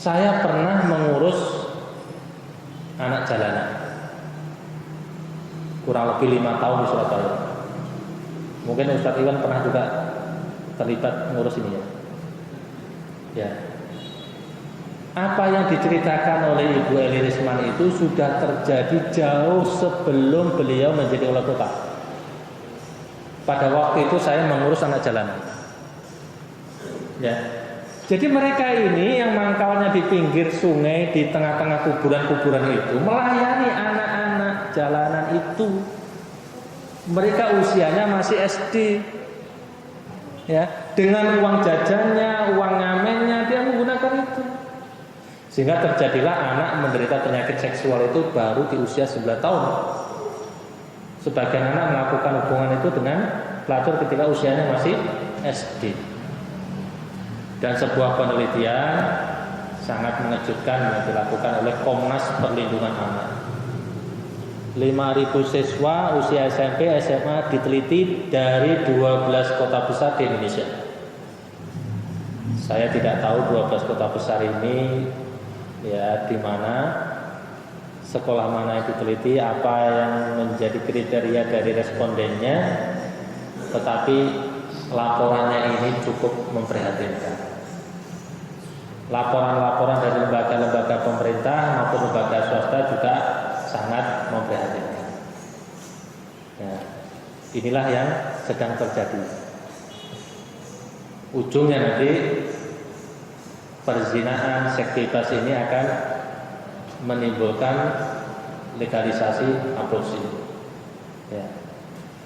Saya pernah mengurus anak jalanan kurang lebih 5 tahun di Surabaya. Mungkin Ustadz Iwan pernah juga terlibat mengurus ini ya. Ya. Apa yang diceritakan oleh Ibu Eli Risman itu sudah terjadi jauh sebelum beliau menjadi wali kota. Pada waktu itu saya mengurus anak jalanan. Ya. Jadi mereka ini yang mangkalnya di pinggir sungai, di tengah-tengah kuburan-kuburan itu melayani anak-anak jalanan itu. Mereka usianya masih SD. Ya, dengan uang jajannya, uang ngamennya dia menggunakan itu. Sehingga terjadilah anak menderita penyakit seksual itu baru di usia 9 tahun. Sebagian anak melakukan hubungan itu dengan pelacur ketika usianya masih SD. Dan sebuah penelitian sangat mengejutkan yang dilakukan oleh Komnas Perlindungan Anak. 5.000 siswa usia SMP, SMA diteliti dari 12 kota besar di Indonesia. Saya tidak tahu 12 kota besar ini ya di mana, sekolah mana yang diteliti, apa yang menjadi kriteria dari respondennya, tetapi laporannya ini cukup memprihatinkan. Laporan-laporan dari lembaga-lembaga pemerintah maupun lembaga swasta juga sangat memprihatinkan. Ya, inilah yang sedang terjadi. Ujungnya nanti perzinahan, seks bebas ini akan menimbulkan legalisasi aborsi. Ya.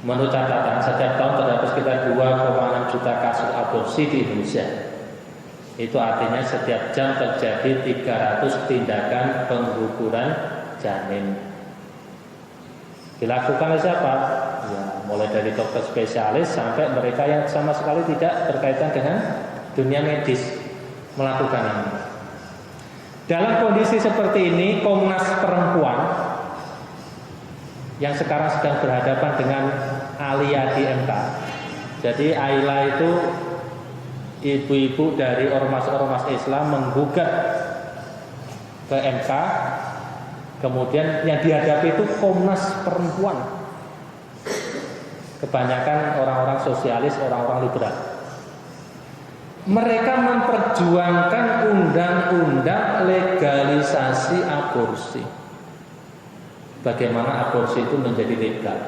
Menurut catatan, setiap tahun terdapat sekitar 2,6 juta kasus aborsi di Indonesia. Itu artinya setiap jam terjadi 300 tindakan pengguguran janin. Dilakukan oleh siapa? Ya, mulai dari dokter spesialis sampai mereka yang sama sekali tidak berkaitan dengan dunia medis melakukan ini. Dalam kondisi seperti ini, Komnas Perempuan yang sekarang sedang berhadapan dengan Alia di MK. Jadi Aila itu ibu-ibu dari ormas-ormas Islam menggugat ke MK. Kemudian yang dihadapi itu Komnas Perempuan. Kebanyakan orang-orang sosialis, orang-orang liberal. Mereka memperjuangkan undang-undang legalisasi aborsi. Bagaimana aborsi itu menjadi legal.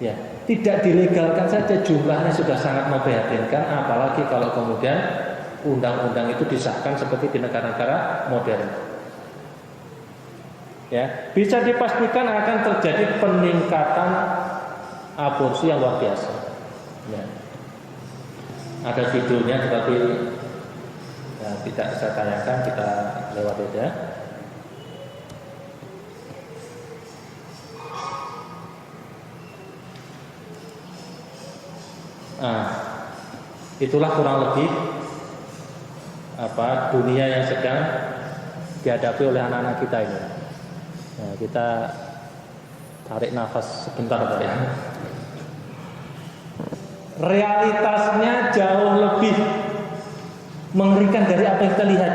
Ya, tidak dilegalkan saja jumlahnya sudah sangat memprihatinkan, apalagi kalau kemudian undang-undang itu disahkan seperti di negara-negara modern. Ya, bisa dipastikan akan terjadi peningkatan aborsi yang luar biasa. Ya. Ada videonya tetapi ya, tidak saya tayangkan, kita lewat aja. Nah, itulah kurang lebih dunia yang sedang dihadapi oleh anak-anak kita ini. Nah, kita tarik nafas sebentar Pak ya. Realitasnya jauh lebih mengerikan dari apa yang kita lihat.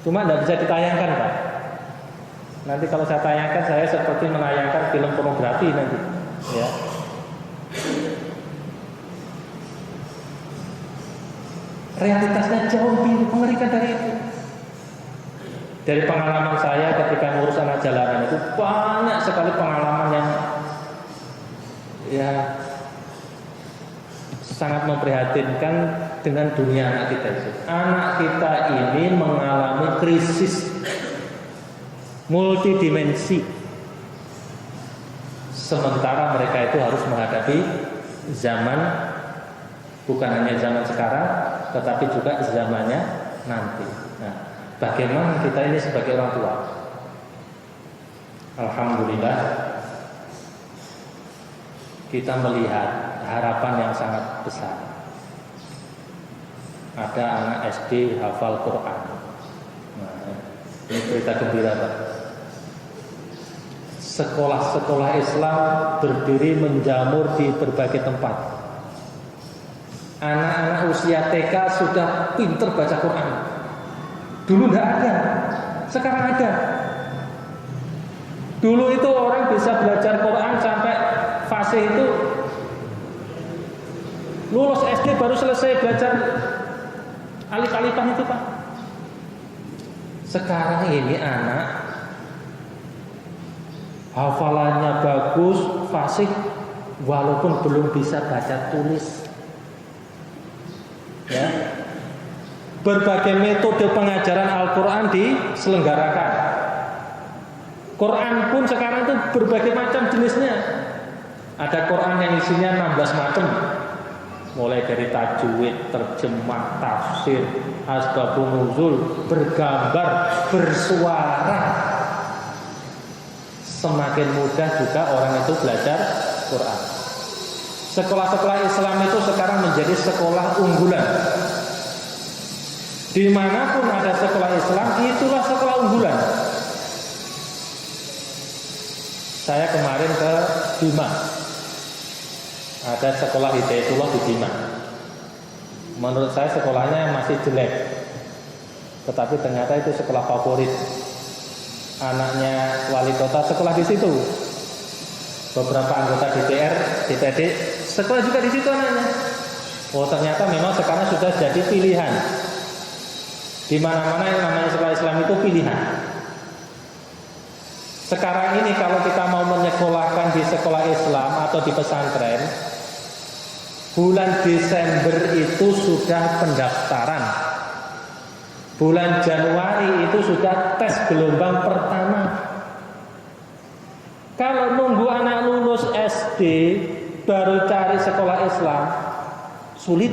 Cuma tidak bisa ditayangkan Pak. Nanti kalau saya tayangkan, saya seperti menayangkan film pornografi nanti. Ya. Realitasnya jauh lebih mengerikan dari itu. Dari pengalaman saya ketika ngurus anak jalanan itu banyak sekali pengalaman yang ya sangat memprihatinkan dengan dunia anak kita itu. Anak kita ini mengalami krisis multidimensi, sementara mereka itu harus menghadapi zaman, bukan hanya zaman sekarang, tetapi juga zamannya nanti. Nah, bagaimana kita ini sebagai orang tua? Alhamdulillah kita melihat harapan yang sangat besar. Ada anak SD hafal Quran. Nah, ini berita gembira Pak. Sekolah-sekolah Islam berdiri menjamur di berbagai tempat. anak-anak usia TK sudah pinter baca Quran. Dulu tidak ada, sekarang ada. Dulu itu orang bisa belajar Quran sampai fase itu lulus SD baru selesai belajar alif-alifan itu, Pak. Sekarang ini anak hafalannya bagus, fasih, walaupun belum bisa baca tulis. Ya. Berbagai metode pengajaran Al-Quran diselenggarakan. Quran pun sekarang itu berbagai macam jenisnya. Ada Quran yang isinya 16 macam, mulai dari tajwid, terjemah, tafsir, asbabun nuzul, bergambar, bersuara. Semakin mudah juga orang itu belajar Quran. Sekolah-sekolah Islam itu sekarang menjadi sekolah unggulan. Dimanapun ada sekolah Islam, itulah sekolah unggulan. Saya kemarin ke Bima, ada sekolah Hidayatullah di Bima. Menurut saya sekolahnya masih jelek, tetapi ternyata itu sekolah favorit. Anaknya wali kota sekolah di situ. Beberapa anggota DPR, DPRD sekolah juga di situ anaknya. Oh, ternyata memang sekarang sudah jadi pilihan. Di mana-mana yang namanya sekolah Islam itu pilihan. Sekarang ini kalau kita mau menyekolahkan di sekolah Islam atau di pesantren, bulan Desember itu sudah pendaftaran. Bulan Januari itu sudah tes gelombang pertama. Kalau nunggu anak lulus SD baru cari sekolah Islam, sulit.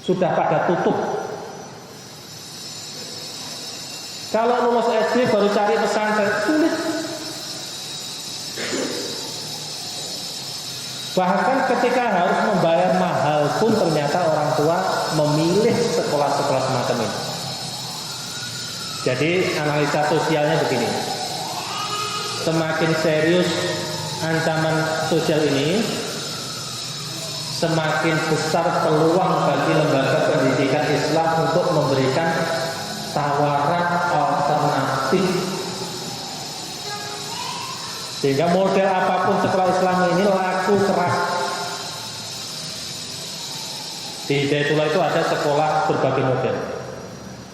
Sudah pada tutup. Kalau lulus SD baru cari pesantren, sulit. Bahkan ketika harus membayar mahal pun ternyata orang tua memilih sekolah-sekolah semacam ini. Jadi analisa sosialnya begini. Semakin serius ancaman sosial ini, semakin besar peluang bagi lembaga pendidikan Islam untuk memberikan tawaran alternatif. Sehingga model apapun sekolah Islam ini laku keras. Di Hidayatullah itu ada sekolah berbagai model.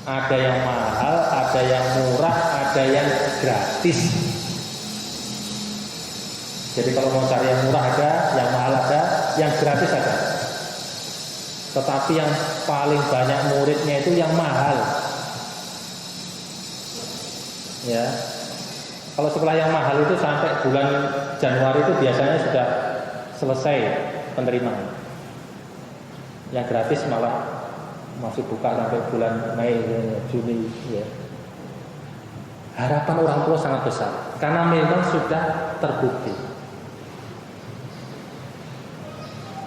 Ada yang mahal, ada yang murah, ada yang gratis. Jadi kalau mau cari yang murah ada, yang mahal ada, yang gratis ada. Tetapi yang paling banyak muridnya itu yang mahal. Ya. Kalau sekolah yang mahal itu sampai bulan Januari itu biasanya sudah selesai penerimaan. Yang gratis malah masih buka sampai bulan Mei, Juni. Ya. Harapan orang tua sangat besar karena memang sudah terbukti.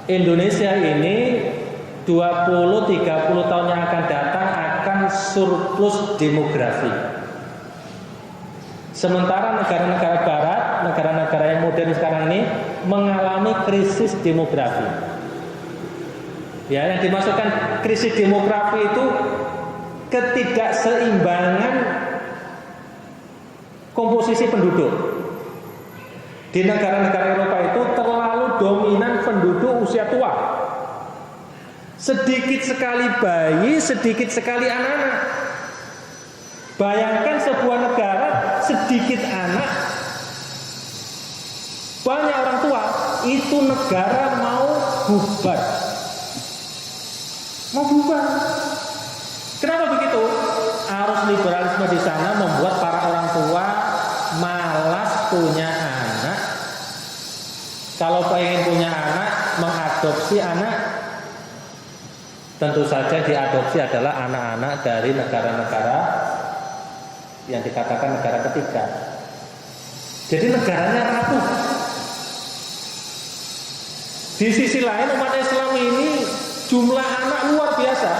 Indonesia ini 20-30 tahun yang akan datang akan surplus demografi. Sementara negara-negara barat, negara-negara yang modern sekarang ini mengalami krisis demografi. Ya, yang dimaksudkan krisis demografi itu ketidakseimbangan komposisi penduduk. Di negara-negara Eropa itu terlalu dominan penduduk usia tua. Sedikit sekali bayi, sedikit sekali anak-anak. Bayangkan sebuah negara sedikit anak, banyak orang tua, itu negara mau bubar. Mau bubar. Kenapa begitu? Arus liberalisme di sana membuat para orang tua malas punya anak. Kalau pengen punya anak, mengadopsi anak, tentu saja diadopsi adalah anak-anak dari negara-negara yang dikatakan negara ketiga. Jadi negaranya rapuh. Di sisi lain umat Islam ini jumlah anak luar biasa.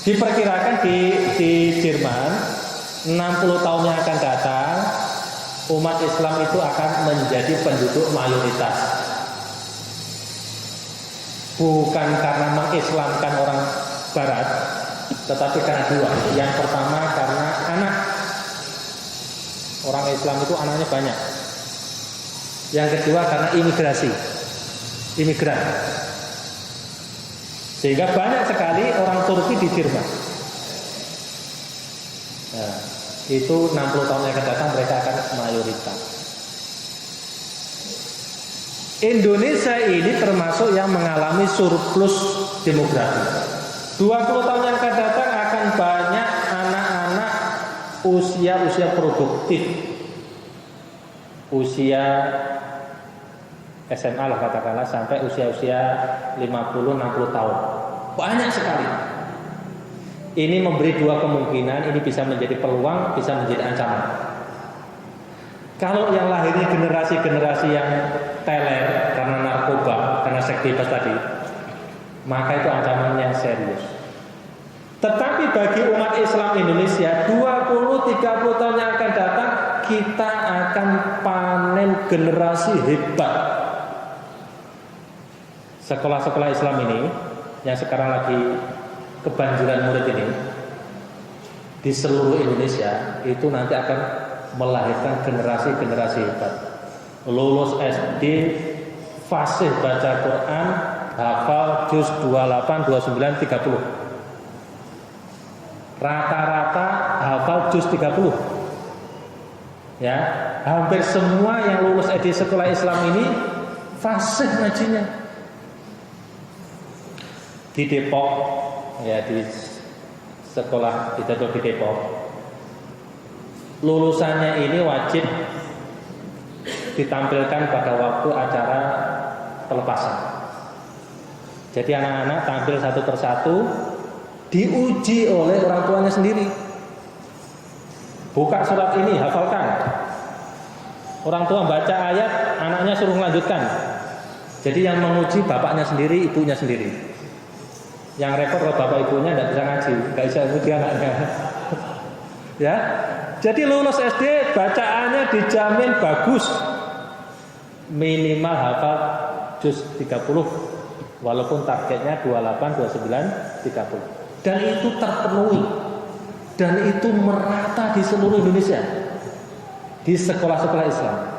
Diperkirakan di Jerman 60 tahun yang akan datang umat Islam itu akan menjadi penduduk mayoritas. bukan karena mengislamkan orang barat, tetapi karena dua. Yang pertama karena anak. Orang Islam itu anaknya banyak. Yang kedua karena imigrasi, imigran. Sehingga banyak sekali orang Turki di Jerman. Nah, itu 60 tahun yang akan datang mereka akan mayoritas. Indonesia ini termasuk yang mengalami surplus demografi. 20 tahun yang akan datang akan banyak anak-anak usia produktif. Usia SMA lah katakanlah sampai usia 50-60 tahun. Banyak sekali. Ini memberi dua kemungkinan, ini bisa menjadi peluang, bisa menjadi ancaman. Kalau yang lahirnya generasi-generasi yang teler karena narkoba, karena seks bebas tadi, maka itu ancaman yang serius. Tetapi bagi umat Islam Indonesia 20-30 tahun yang akan datang, kita akan panen generasi hebat. Sekolah-sekolah Islam ini yang sekarang lagi kebanjiran murid ini di seluruh Indonesia itu nanti akan melahirkan generasi-generasi hebat. Lulus SD, fasih baca Quran, hafal juz 28, 29, 30. Rata-rata hafal juz 30. Ya, hampir semua yang lulus SD sekolah Islam ini fasih ngajinya. Di Depok, ya di sekolah di Depok, lulusannya ini wajib ditampilkan pada waktu acara pelepasan. Jadi anak-anak tampil satu persatu, diuji oleh orang tuanya sendiri. Buka surat ini, hafalkan. Orang tua baca ayat, anaknya suruh melanjutkan. Jadi yang menguji bapaknya sendiri, ibunya sendiri. Yang repot kalau bapak ibunya tidak bisa ngaji, nggak bisa menguji anaknya. Ya, jadi lulus SD bacaannya dijamin bagus, minimal hafal juz 30, walaupun targetnya 28, 29, 30. Dan itu terpenuhi, dan itu merata di seluruh Indonesia di sekolah-sekolah Islam.